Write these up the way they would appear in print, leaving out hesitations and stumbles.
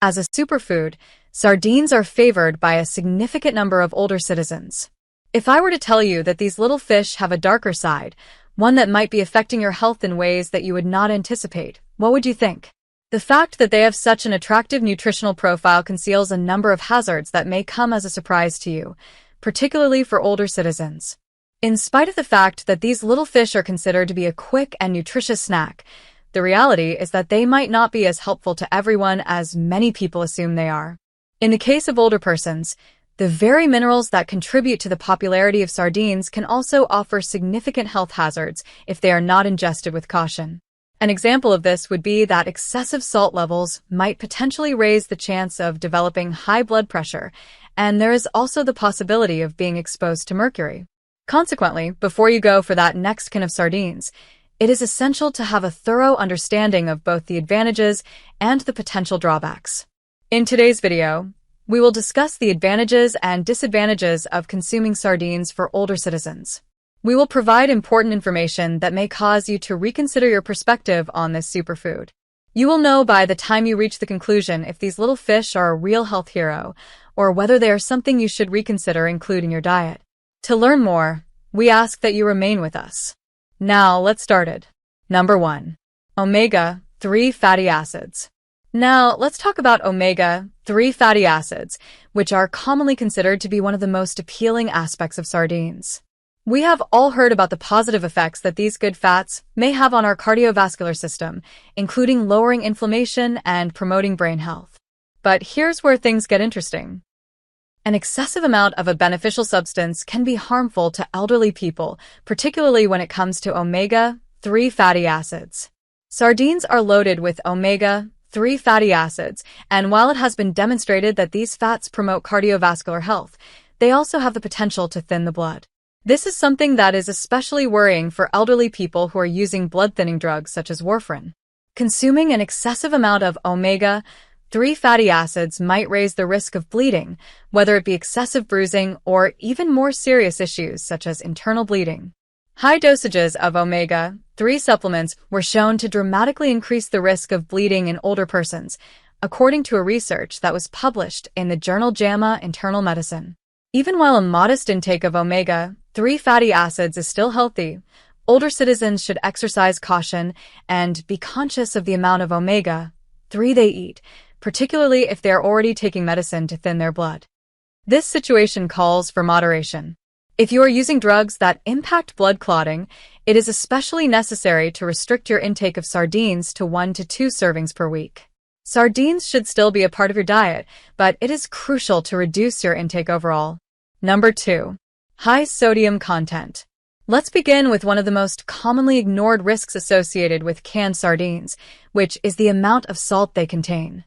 As a superfood, sardines are favored by a significant number of older citizens. If I were to tell you that these little fish have a darker side, one that might be affecting your health in ways that you would not anticipate, what would you think? The fact that they have such an attractive nutritional profile conceals a number of hazards that may come as a surprise to you, particularly for older citizens. In spite of the fact that these little fish are considered to be a quick and nutritious snack, the reality is that they might not be as helpful to everyone as many people assume they are. In the case of older persons, the very minerals that contribute to the popularity of sardines can also offer significant health hazards if they are not ingested with caution. An example of this would be that excessive salt levels might potentially raise the chance of developing high blood pressure, and there is also the possibility of being exposed to mercury. Consequently, before you go for that next can of sardines, it is essential to have a thorough understanding of both the advantages and the potential drawbacks. In today's video, we will discuss the advantages and disadvantages of consuming sardines for older citizens. We will provide important information that may cause you to reconsider your perspective on this superfood. You will know by the time you reach the conclusion if these little fish are a real health hero or whether they are something you should reconsider including your diet. To learn more, we ask that you remain with us. Now, let's start it. Number 1. Omega-3 fatty acids. Now, let's talk about omega-3 fatty acids, which are commonly considered to be one of the most appealing aspects of sardines. We have all heard about the positive effects that these good fats may have on our cardiovascular system, including lowering inflammation and promoting brain health. But here's where things get interesting. An excessive amount of a beneficial substance can be harmful to elderly people, particularly when it comes to omega-3 fatty acids. Sardines are loaded with omega-3 fatty acids, and while it has been demonstrated that these fats promote cardiovascular health, they also have the potential to thin the blood. This is something that is especially worrying for elderly people who are using blood-thinning drugs such as warfarin. Consuming an excessive amount of omega-3 fatty acids might raise the risk of bleeding, whether it be excessive bruising or even more serious issues such as internal bleeding. High dosages of omega-3 supplements were shown to dramatically increase the risk of bleeding in older persons, according to a research that was published in the journal JAMA Internal Medicine. Even while a modest intake of omega-3 fatty acids is still healthy, older citizens should exercise caution and be conscious of the amount of omega-3 they eat, particularly if they are already taking medicine to thin their blood. This situation calls for moderation. If you are using drugs that impact blood clotting, it is especially necessary to restrict your intake of sardines to 1 to 2 servings per week. Sardines should still be a part of your diet, but it is crucial to reduce your intake overall. Number 2. High sodium content. Let's begin with one of the most commonly ignored risks associated with canned sardines, which is the amount of salt they contain.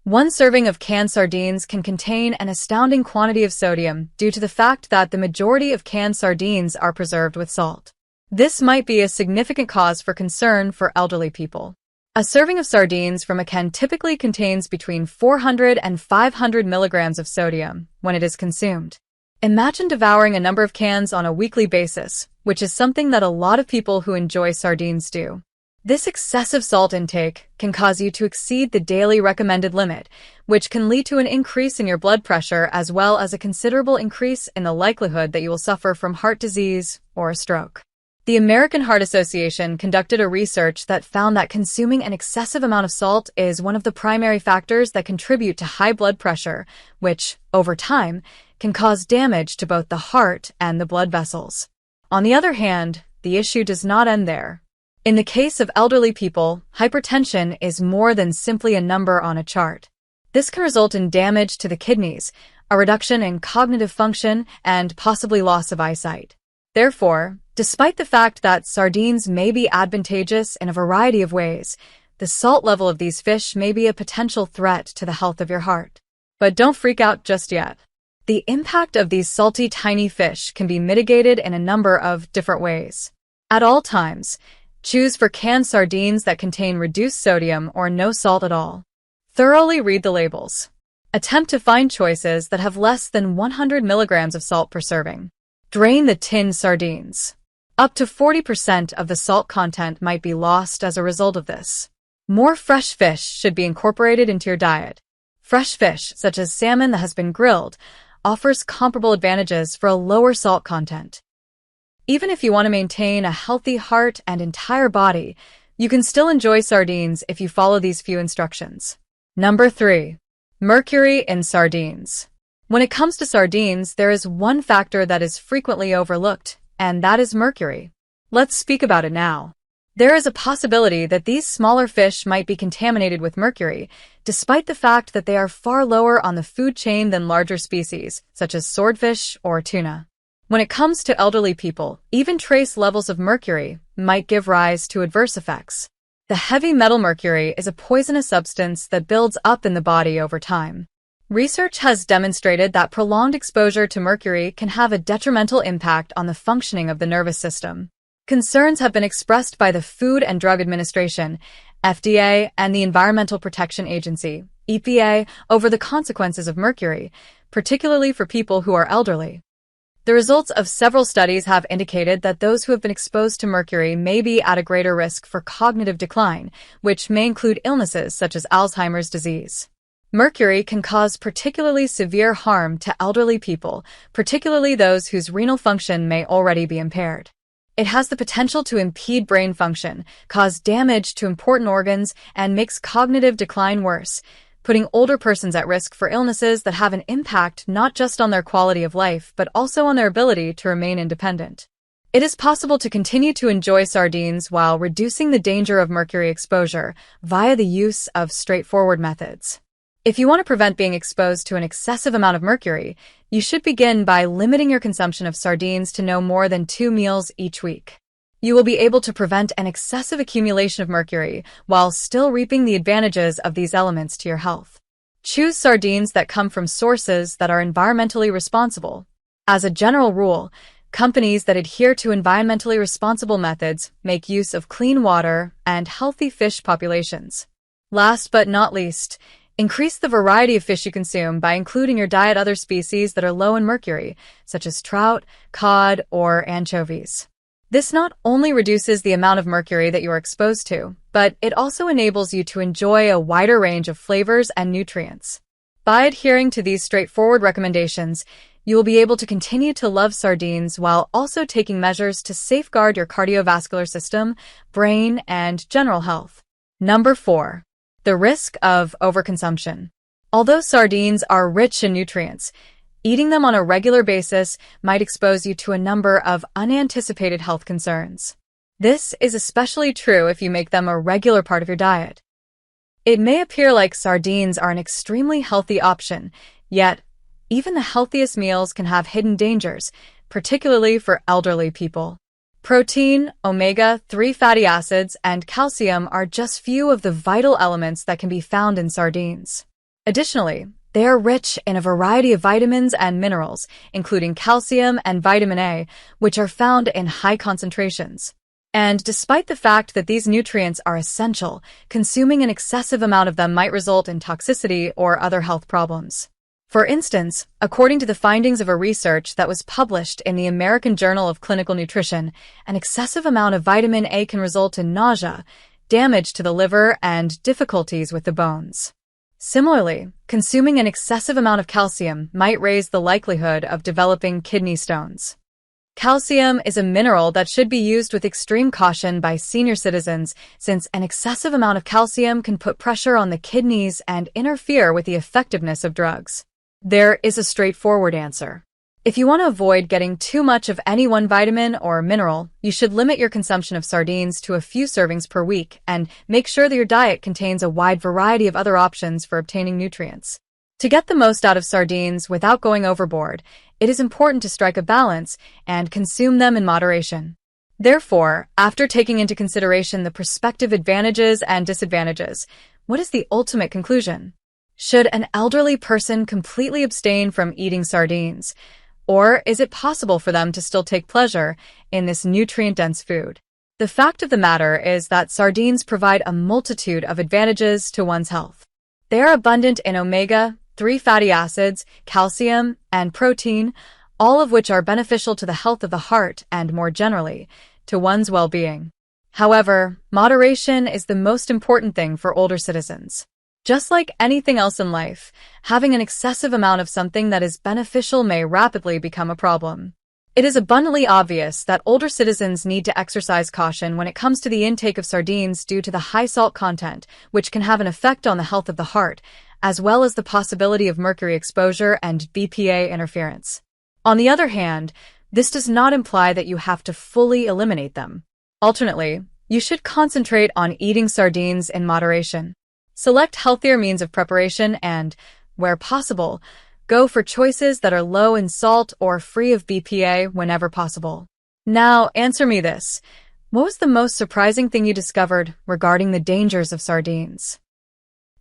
One serving of canned sardines can contain an astounding quantity of sodium due to the fact that the majority of canned sardines are preserved with salt. This might be a significant cause for concern for elderly people. A serving of sardines from a can typically contains between 400 and 500 milligrams of sodium when it is consumed. Imagine devouring a number of cans on a weekly basis, which is something that a lot of people who enjoy sardines do. This excessive salt intake can cause you to exceed the daily recommended limit, which can lead to an increase in your blood pressure as well as a considerable increase in the likelihood that you will suffer from heart disease or a stroke. The American Heart Association conducted a research that found that consuming an excessive amount of salt is one of the primary factors that contribute to high blood pressure, which, over time, can cause damage to both the heart and the blood vessels. On the other hand, the issue does not end there. In the case of elderly people, hypertension is more than simply a number on a chart. This can result in damage to the kidneys, a reduction in cognitive function, and possibly loss of eyesight. Therefore, despite the fact that sardines may be advantageous in a variety of ways, the salt level of these fish may be a potential threat to the health of your heart. But don't freak out just yet. The impact of these salty tiny fish can be mitigated in a number of different ways. At all times, choose for canned sardines that contain reduced sodium or no salt at all. Thoroughly read the labels. Attempt to find choices that have less than 100 milligrams of salt per serving. Drain the tinned sardines. Up to 40% of the salt content might be lost as a result of this. More fresh fish should be incorporated into your diet. Fresh fish, such as salmon that has been grilled, offers comparable advantages for a lower salt content. Even if you want to maintain a healthy heart and entire body, you can still enjoy sardines if you follow these few instructions. Number 3. Mercury in sardines. When it comes to sardines, there is one factor that is frequently overlooked, and that is mercury. Let's speak about it now. There is a possibility that these smaller fish might be contaminated with mercury, despite the fact that they are far lower on the food chain than larger species, such as swordfish or tuna. When it comes to elderly people, even trace levels of mercury might give rise to adverse effects. The heavy metal mercury is a poisonous substance that builds up in the body over time. Research has demonstrated that prolonged exposure to mercury can have a detrimental impact on the functioning of the nervous system. Concerns have been expressed by the Food and Drug Administration, FDA, and the Environmental Protection Agency, EPA, over the consequences of mercury, particularly for people who are elderly. The results of several studies have indicated that those who have been exposed to mercury may be at a greater risk for cognitive decline, which may include illnesses such as Alzheimer's disease. Mercury can cause particularly severe harm to elderly people, particularly those whose renal function may already be impaired. It has the potential to impede brain function, cause damage to important organs, and makes cognitive decline worse, putting older persons at risk for illnesses that have an impact not just on their quality of life but also on their ability to remain independent. It is possible to continue to enjoy sardines while reducing the danger of mercury exposure via the use of straightforward methods. If you want to prevent being exposed to an excessive amount of mercury, you should begin by limiting your consumption of sardines to no more than 2 meals each week. You will be able to prevent an excessive accumulation of mercury while still reaping the advantages of these elements to your health. Choose sardines that come from sources that are environmentally responsible. As a general rule, companies that adhere to environmentally responsible methods make use of clean water and healthy fish populations. Last but not least, increase the variety of fish you consume by including in your diet other species that are low in mercury, such as trout, cod, or anchovies. This not only reduces the amount of mercury that you are exposed to, but it also enables you to enjoy a wider range of flavors and nutrients. By adhering to these straightforward recommendations, you will be able to continue to love sardines while also taking measures to safeguard your cardiovascular system, brain, and general health. Number 4. The risk of overconsumption. Although sardines are rich in nutrients, eating them on a regular basis might expose you to a number of unanticipated health concerns. This is especially true if you make them a regular part of your diet. It may appear like sardines are an extremely healthy option, yet even the healthiest meals can have hidden dangers, particularly for elderly people. Protein, omega-3 fatty acids, and calcium are just few of the vital elements that can be found in sardines. Additionally, they are rich in a variety of vitamins and minerals, including calcium and vitamin A, which are found in high concentrations. And despite the fact that these nutrients are essential, consuming an excessive amount of them might result in toxicity or other health problems. For instance, according to the findings of a research that was published in the American Journal of Clinical Nutrition, an excessive amount of vitamin A can result in nausea, damage to the liver, and difficulties with the bones. Similarly, consuming an excessive amount of calcium might raise the likelihood of developing kidney stones. Calcium is a mineral that should be used with extreme caution by senior citizens, since an excessive amount of calcium can put pressure on the kidneys and interfere with the effectiveness of drugs. There is a straightforward answer. If you want to avoid getting too much of any one vitamin or mineral, you should limit your consumption of sardines to a few servings per week and make sure that your diet contains a wide variety of other options for obtaining nutrients. To get the most out of sardines without going overboard, it is important to strike a balance and consume them in moderation. Therefore, after taking into consideration the prospective advantages and disadvantages, what is the ultimate conclusion? Should an elderly person completely abstain from eating sardines? Or is it possible for them to still take pleasure in this nutrient-dense food? The fact of the matter is that sardines provide a multitude of advantages to one's health. They are abundant in omega-3 fatty acids, calcium, and protein, all of which are beneficial to the health of the heart and, more generally, to one's well-being. However, moderation is the most important thing for older citizens. Just like anything else in life, having an excessive amount of something that is beneficial may rapidly become a problem. It is abundantly obvious that older citizens need to exercise caution when it comes to the intake of sardines due to the high salt content, which can have an effect on the health of the heart, as well as the possibility of mercury exposure and BPA interference. On the other hand, this does not imply that you have to fully eliminate them. Alternately, you should concentrate on eating sardines in moderation. Select healthier means of preparation and, where possible, go for choices that are low in salt or free of BPA whenever possible. Now, answer me this. What was the most surprising thing you discovered regarding the dangers of sardines?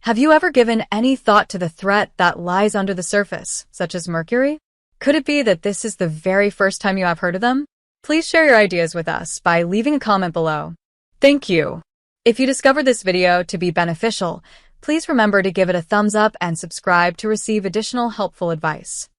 Have you ever given any thought to the threat that lies under the surface, such as mercury? Could it be that this is the very first time you have heard of them? Please share your ideas with us by leaving a comment below. Thank you. If you discovered this video to be beneficial, please remember to give it a thumbs up and subscribe to receive additional helpful advice.